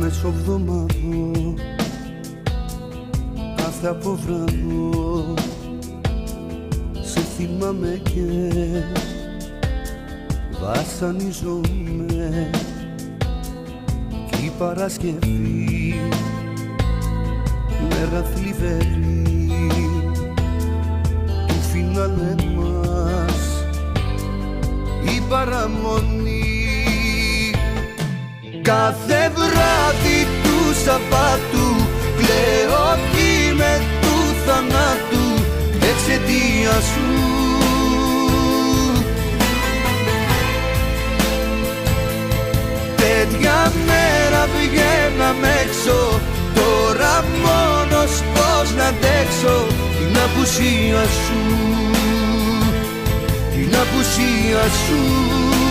μεσοβδομάδο, κάθε αποβράδο σε θυμάμαι και βασανίζομαι. Κι η Παρασκευή, μέρα θλιβερή του φινάλε μας, η παραμονή. Κάθε βράδυ του Σαββάτου κλαίω με του θανάτου εξαιτίας σου. Τέτοια μέρα βγαίναμε έξω, τώρα μόνος πώς να αντέξω την απουσία σου, την απουσία σου.